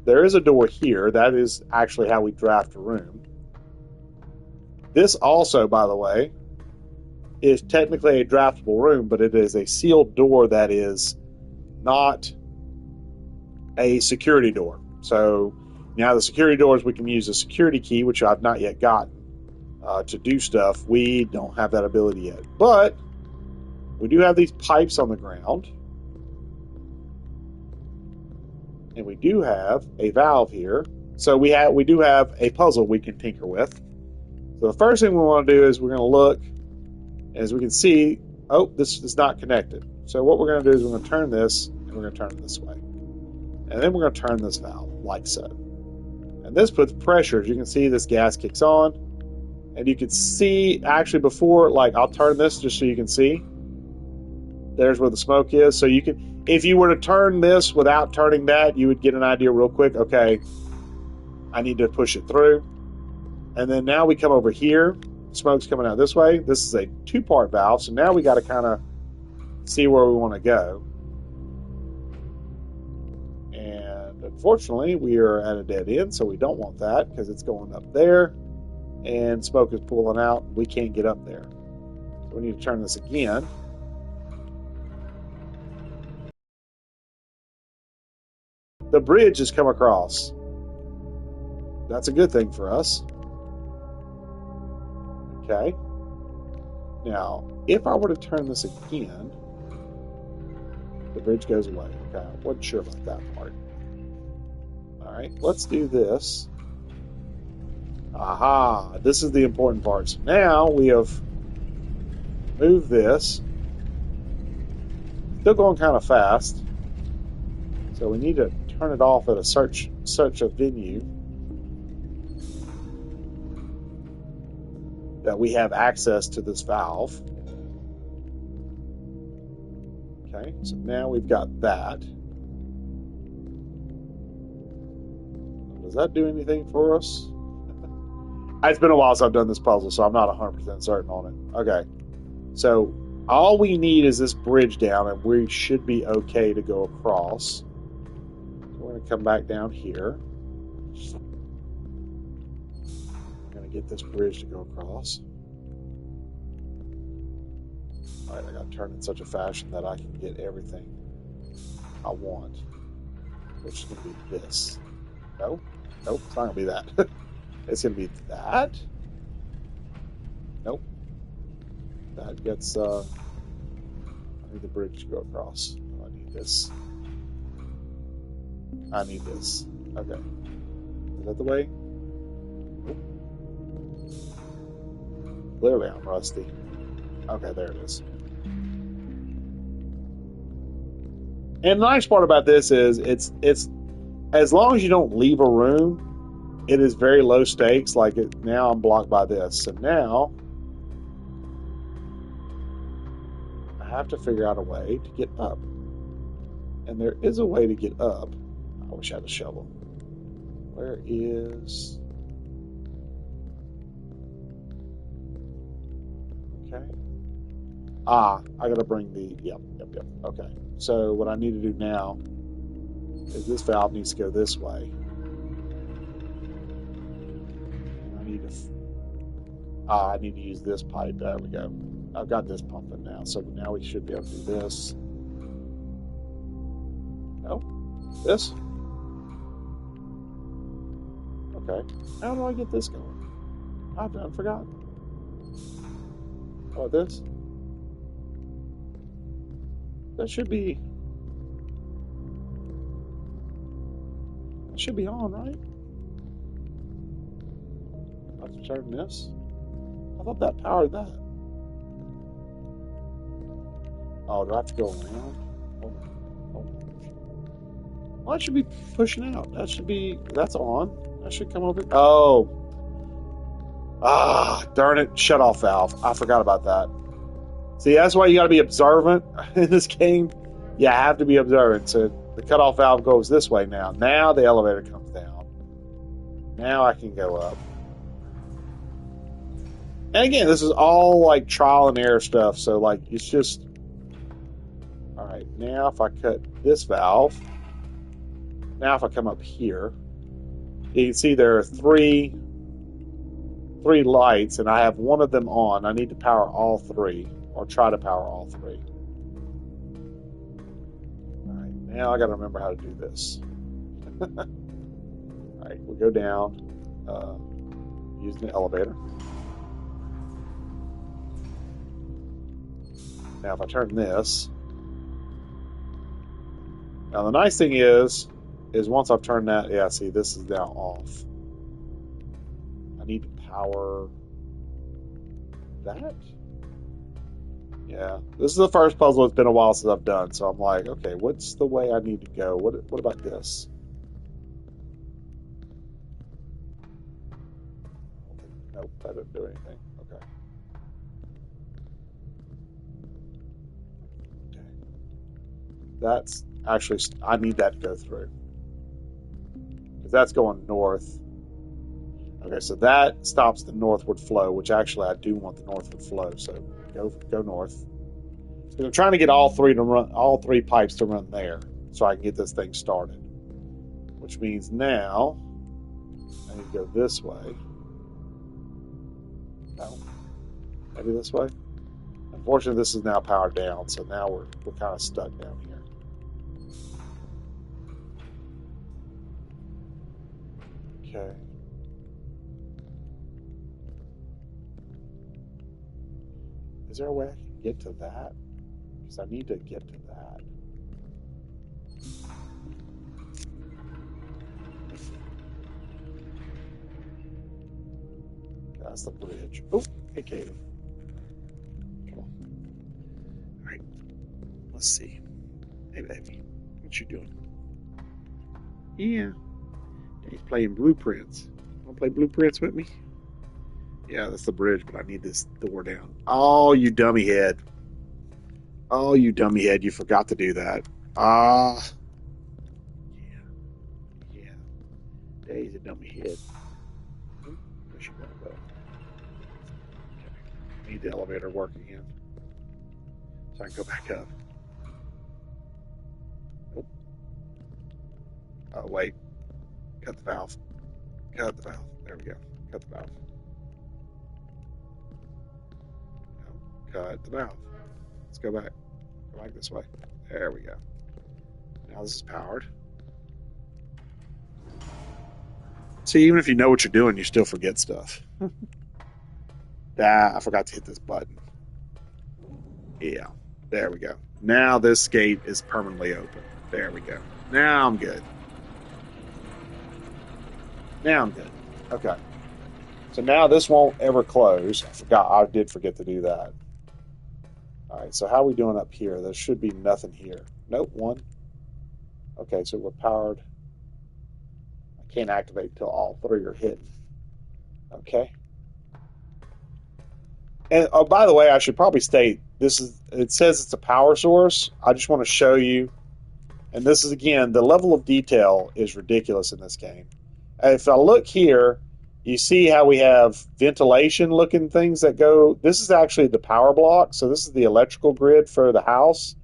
[SPEAKER 1] There is a door here. That is actually how we draft a room. This also, by the way, is technically a draftable room, but it is a sealed door that is not a security door. So now the security doors, we can use a security key, which I've not yet gotten to do stuff. We don't have that ability yet. But we do have these pipes on the ground. And we do have a valve here. So we do have a puzzle we can tinker with. So the first thing we want to do is we're going to look. As we can see, oh, this is not connected. So what we're going to do is we're going to turn this, and we're going to turn it this way. And then we're going to turn this valve, like so. And this puts pressure. As you can see, this gas kicks on. And you can see, actually before, like, I'll turn this just so you can see. There's where the smoke is. So you can, if you were to turn this without turning that, you would get an idea real quick. Okay, I need to push it through. And then now we come over here. Smoke's coming out this way. This is a two-part valve. So now we got to kind of see where we want to go. And unfortunately, we are at a dead end, so we don't want that because it's going up there. And smoke is pulling out. We can't get up there. So we need to turn this again. The bridge has come across. That's a good thing for us. Okay. Now, if I were to turn this again, the bridge goes away. Okay, I wasn't sure about that part. All right, let's do this. Aha, this is the important part. So now we have moved this. Still going kind of fast. So we need to turn it off at a search a venue that we have access to this valve. Okay, so now we've got that. Does that do anything for us? It's been a while since I've done this puzzle, so I'm not 100% certain on it. Okay, so all we need is this bridge down, and we should be okay to go across. We're going to come back down here. I'm going to get this bridge to go across. All right, I got to turn it in such a fashion that I can get everything I want, which is going to be this. Nope, nope, it's not going to be that. It's going to be that. Nope. That gets, I need the bridge to go across. I need this. I need this. Okay. Is that the way? Nope. Clearly I'm rusty. Okay, there it is. And the nice part about this is it's as long as you don't leave a room, it is very low stakes. Like now I'm blocked by this. So now I have to figure out a way to get up. And there is a way to get up. I wish I had a shovel. Where is... Okay. I gotta bring the... Yep. Okay. So what I need to do now is this valve needs to go this way. And I need to use this pipe. There we go. I've got this pumping now. So now we should be able to do this. No? This? Okay. How do I get this going? I've forgotten. How about this? That should be on, right? I have to turn this. I thought that powered that. Oh, do I have to go around? Hold on. Hold on. Well, that should be pushing out. That's on. That should come over. Oh. Ah, darn it. Shut off valve. I forgot about that. See, that's why you got to be observant in this game. You have to be observant. So the cutoff valve goes this way now. Now the elevator comes down. Now I can go up. And again, this is all like trial and error stuff. So like it's just all right. Now if I cut this valve, now if I come up here, you can see there are three lights, and I have one of them on. I need to power all three, or try to power all three. All right. Now I got to remember how to do this. All right. We'll go down using the elevator. Now if I turn this, now the nice thing is once I've turned that, yeah, see, this is now off. I need to power that. Yeah, this is the first puzzle. It's been a while since I've done, so I'm like, okay, what's the way I need to go? What about this? Nope, that didn't do anything. Okay. That's actually, I need that to go through. Because that's going north. Okay, so that stops the northward flow, which actually I do want the northward flow, so go north. So I'm trying to get all three pipes to run there, so I can get this thing started. Which means now I need to go this way. No, maybe this way. Unfortunately, this is now powered down, so now we're kind of stuck down here. Okay. Is there a way I can get to that? Because I need to get to that. That's the bridge. Oh, hey, Katie. Come on. All right. Let's see. Hey, baby. What you doing? Yeah. He's playing Blueprints. Want to play Blueprints with me? Yeah, that's the bridge, but I need this door down. Oh, you dummy head. Oh, you dummy head. You forgot to do that. Ah. Yeah. He's a dummy head. Where should I go? Okay. Need the elevator work again. So I can go back up. Oh, wait. Cut the valve. Cut the valve. There we go. Cut the valve. Cut the valve. Let's go back. Go back this way. There we go. Now this is powered. See, even if you know what you're doing, you still forget stuff. I forgot to hit this button. Yeah. There we go. Now this gate is permanently open. There we go. Now I'm good. Now I'm good. Okay. So now this won't ever close. I did forget to do that. All right, so how are we doing up here? There should be nothing here. Nope, one. Okay, so we're powered. I can't activate until all three are hidden. Okay. And oh, by the way, I should probably state it says it's a power source. I just want to show you. And this is, again, the level of detail is ridiculous in this game. If I look here, you see how we have ventilation looking things that go. This is actually the power block. So this is the electrical grid for the house.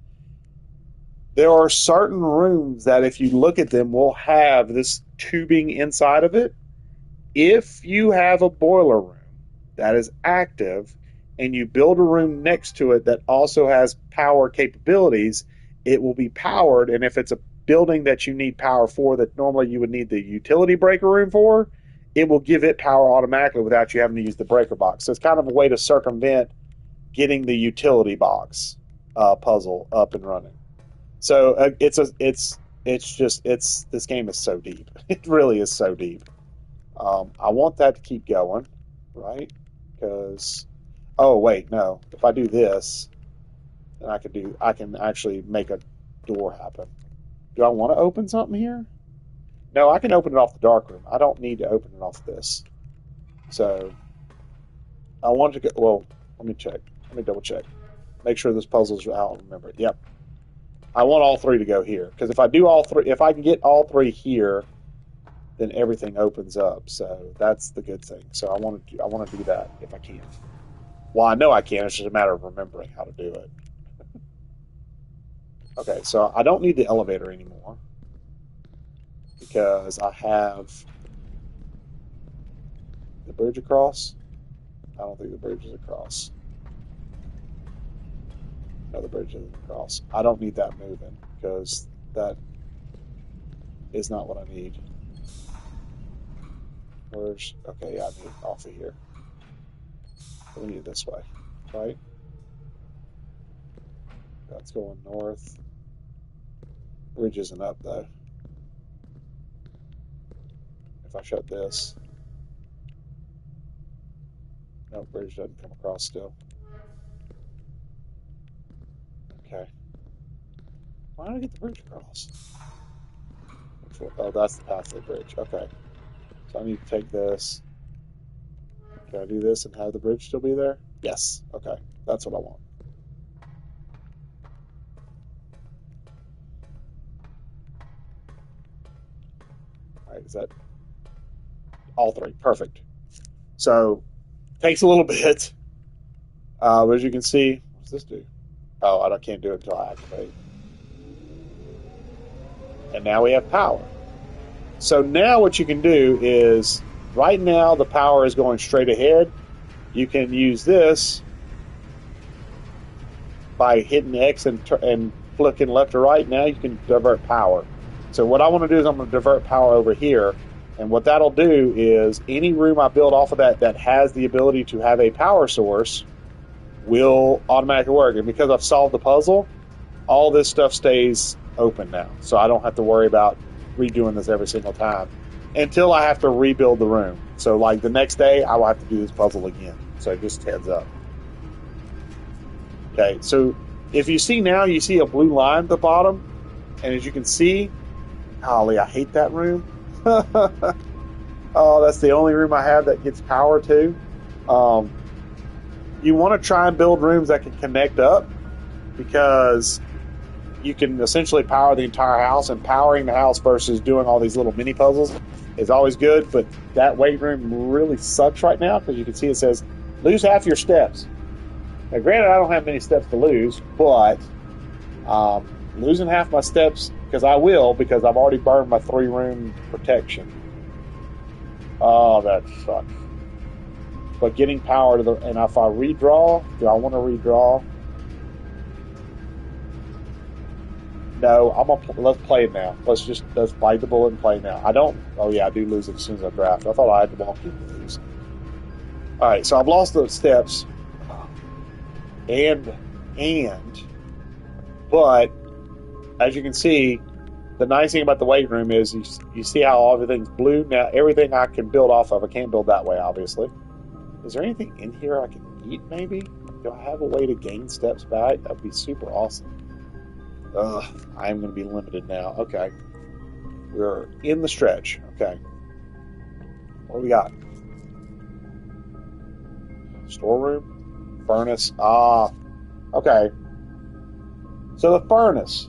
[SPEAKER 1] There are certain rooms that if you look at them will have this tubing inside of it. If you have a boiler room that is active and you build a room next to it that also has power capabilities, it will be powered. And if it's a building that you need power for that normally you would need the utility breaker room for, it will give it power automatically without you having to use the breaker box. So it's kind of a way to circumvent getting the utility box puzzle up and running. So this game is so deep. It really is so deep. I want that to keep going, right? Because oh wait, no. If I do this, then I can actually make a door happen. Do I want to open something here? No, I can open it off the dark room. I don't need to open it off this. So I want to go. Well, let me check. Let me double check. Make sure this puzzle's out. Remember it. Yep. I want all three to go here because if I do all three, if I can get all three here, then everything opens up. So that's the good thing. So I want to do that if I can. Well, I know I can. It's just a matter of remembering how to do it. Okay, so I don't need the elevator anymore because I have the bridge across. I don't think the bridge is across. No, the bridge isn't across. I don't need that moving because that is not what I need. Where's okay? Yeah, I need it off of here. We need it this way, right? That's going north. Bridge isn't up though. If I shut this, no, bridge doesn't come across still. Okay. Why don't I get the bridge across? Oh, that's the path to the bridge. Okay. So I need to take this. Can I do this and have the bridge still be there? Yes. Okay. That's what I want. All right. Is that all three? Perfect. So takes a little bit. But as you can see, what does this do? Oh, I can't do it until I activate. And now we have power. So now what you can do is, right now the power is going straight ahead. You can use this by hitting X and flicking left or right. Now you can divert power. So what I want to do is I'm going to divert power over here. And what that'll do is any room I build off of that has the ability to have a power source will automatically work. And because I've solved the puzzle, all this stuff stays open now. So I don't have to worry about redoing this every single time until I have to rebuild the room. So like the next day, I will have to do this puzzle again. So just heads up. Okay, so if you see now, you see a blue line at the bottom. And as you can see, golly, I hate that room. Oh, that's the only room I have that gets power to. You want to try and build rooms that can connect up because you can essentially power the entire house, and powering the house versus doing all these little mini puzzles is always good. But that weight room really sucks right now because you can see it says lose half your steps. Now, granted, I don't have many steps to lose, but losing half my steps, because I will, because I've already burned my 3-room protection. Oh, that sucks. But getting power to the, and if I redraw, do I want to redraw? No, let's play it now. Let's bite the bullet and play now. Oh yeah, I do lose it as soon as I draft. I thought I had to walk into these. Alright, so I've lost those steps. But, as you can see, the nice thing about the weight room is you see how everything's blue. Now, everything I can build off of, I can't build that way, obviously. Is there anything in here I can eat, maybe? Do I have a way to gain steps back? That would be super awesome. I'm going to be limited now. Okay. We're in the stretch. Okay. What do we got? Storeroom? Furnace? Okay. So the furnace.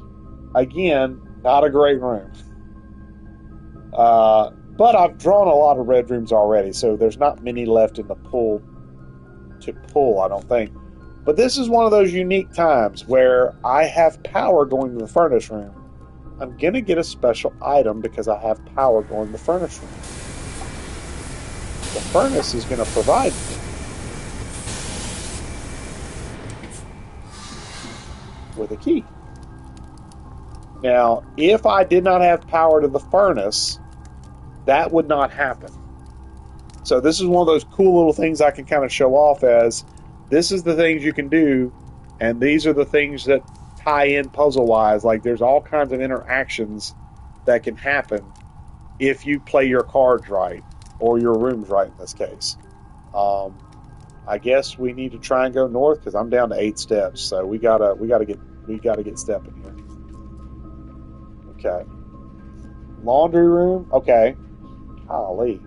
[SPEAKER 1] Again, not a great room. But I've drawn a lot of red rooms already, so there's not many left in the pool to pull, I don't think. But this is one of those unique times where I have power going to the furnace room. I'm going to get a special item because I have power going to the furnace room. The furnace is going to provide me with a key. Now, if I did not have power to the furnace, that would not happen. So this is one of those cool little things I can kind of show off as this is the things you can do, and these are the things that tie in puzzle-wise. Like, there's all kinds of interactions that can happen if you play your cards right, or your rooms right in this case. I guess we need to try and go north because I'm down to 8 steps, so we gotta get stepping here. Okay. Laundry room. Okay. Golly.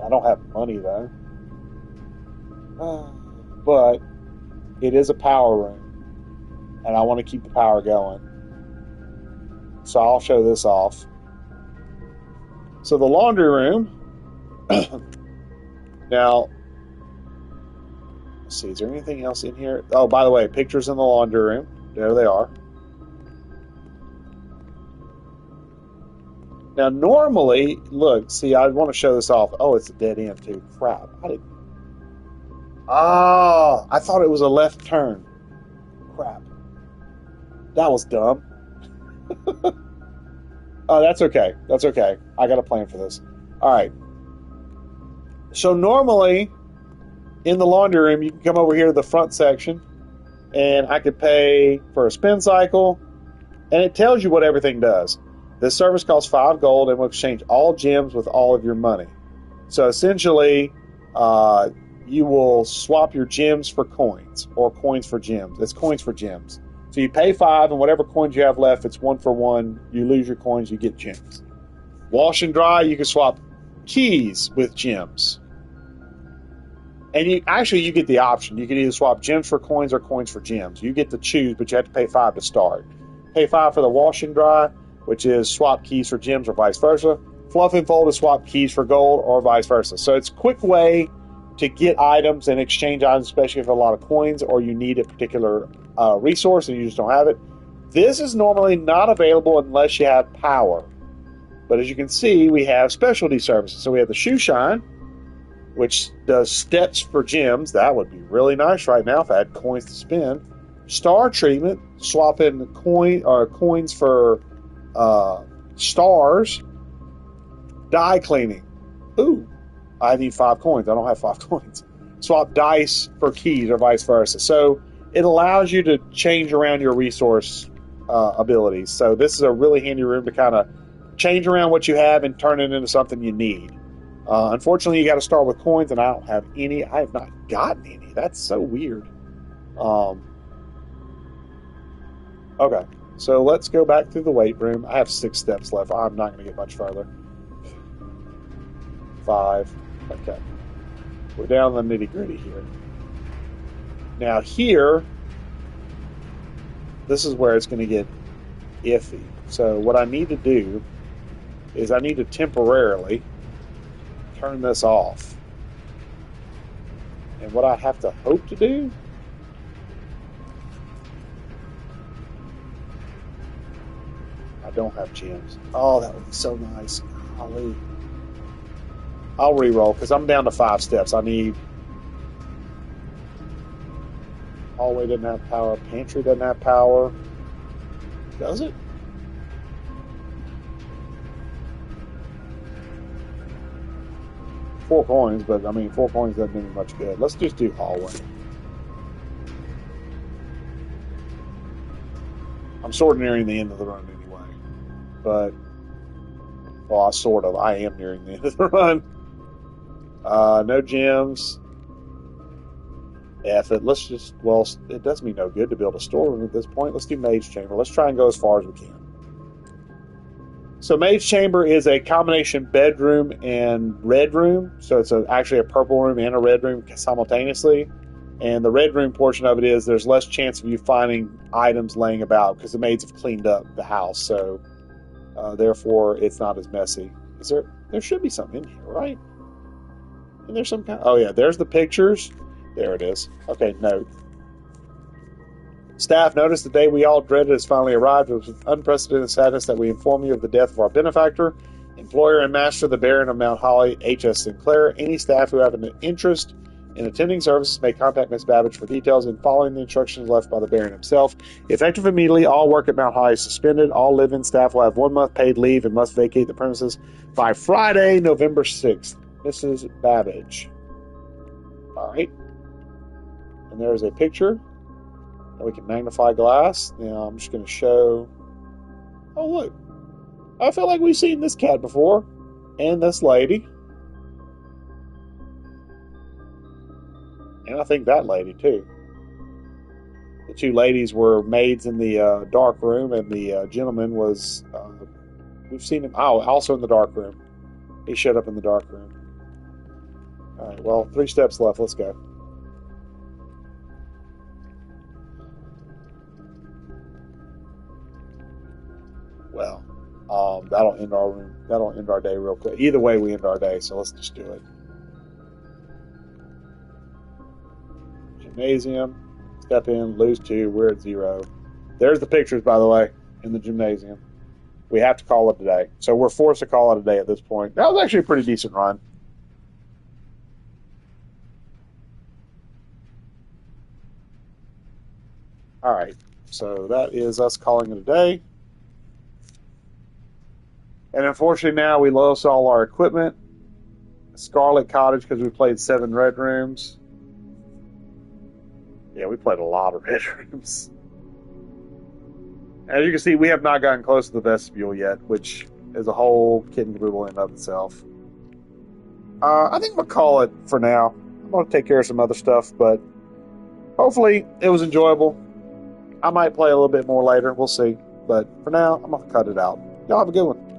[SPEAKER 1] I don't have money though. But it is a power room, and I want to keep the power going. So I'll show this off. So the laundry room. Now, let's see. Is there anything else in here? Oh, by the way, pictures in the laundry room. There they are. Now, normally, look, see, I want to show this off. Oh, it's a dead end, too. Crap. I thought it was a left turn. Crap. That was dumb. Oh, that's okay. That's okay. I got a plan for this. All right. So normally, in the laundry room, you can come over here to the front section, and I could pay for a spin cycle, and it tells you what everything does. This service costs 5 gold and will exchange all gems with all of your money. So essentially, you will swap your gems for coins, or coins for gems. It's coins for gems. So you pay 5, and whatever coins you have left, it's 1 for 1. You lose your coins, you get gems. Wash and dry, you can swap keys with gems. And you get the option. You can either swap gems for coins or coins for gems. You get to choose, but you have to pay 5 to start. Pay 5 for the wash and dry, which is swap keys for gems or vice versa. Fluff and fold is swap keys for gold or vice versa. So it's a quick way to get items and exchange items, especially if you have a lot of coins or you need a particular resource and you just don't have it. This is normally not available unless you have power. But as you can see, we have specialty services. So we have the shoe shine, which does steps for gems. That would be really nice right now if I had coins to spend. Star treatment, swapping coins for stars. Die cleaning. Ooh, I need 5 coins. I don't have 5 coins. Swap dice for keys or vice versa. So it allows you to change around your resource abilities. So this is a really handy room to kind of change around what you have and turn it into something you need. Unfortunately, you got to start with coins, and I don't have any. I have not gotten any. That's so weird. Okay, so let's go back through the weight room. I have 6 steps left. I'm not going to get much further. 5. Okay. We're down the nitty-gritty here. Now here, this is where it's going to get iffy. So what I need to do is I need to temporarily turn this off. And what I have to hope to do I don't have gems. Oh, that would be so nice. Golly. I'll re-roll because I'm down to 5 steps. I need... Hallway doesn't have power. Pantry doesn't have power. Does it? Four coins, but I mean, 4 coins doesn't do me much good. Let's just do hallway. I'm sort of nearing the end of the run anyway. But, well, I am nearing the end of the run. No gems. F it. Let's just, well, it does me no good to build a storeroom at this point. Let's do Mage Chamber. Let's try and go as far as we can. So Mage Chamber is a combination bedroom and red room. So it's actually a purple room and a red room simultaneously. And the red room portion of it is there's less chance of you finding items laying about because the maids have cleaned up the house. So therefore, it's not as messy. There should be something in here, right? And there's some kind. Oh yeah, there's the pictures. There it is. Okay, note. Staff, notice the day we all dreaded has finally arrived. It was with unprecedented sadness that we inform you of the death of our benefactor, employer and master, the Baron of Mount Holly, H.S. Sinclair. Any staff who have an interest in attending services may contact Miss Babbage for details and following the instructions left by the Baron himself. Effective immediately, all work at Mount Holly is suspended. All live-in staff will have 1 month paid leave and must vacate the premises by Friday, November 6th. Mrs. Babbage. All right. And there's a picture. And we can magnify glass. Now I'm just going to show. Oh, look. I feel like we've seen this cat before. And this lady. And I think that lady, too. The two ladies were maids in the dark room, and the gentleman was, we've seen him, also in the dark room. He showed up in the dark room. All right, well, 3 steps left. Let's go. Well, that'll end our room. That'll end our day real quick. Either way, we end our day, so let's just do it. Gymnasium. Step in, lose 2, we're at 0. There's the pictures, by the way, in the gymnasium. We have to call it a day. So we're forced to call it a day at this point. That was actually a pretty decent run. All right, so that is us calling it a day. And unfortunately now we lost all our equipment. Scarlet Cottage, because we played 7 red rooms. Yeah, we played a lot of red rooms. As you can see, we have not gotten close to the vestibule yet, which is a whole kit and caboodle in and of itself. I think we'll call it for now. I'm going to take care of some other stuff, but hopefully it was enjoyable. I might play a little bit more later. We'll see. But for now, I'm going to cut it out. Y'all have a good one.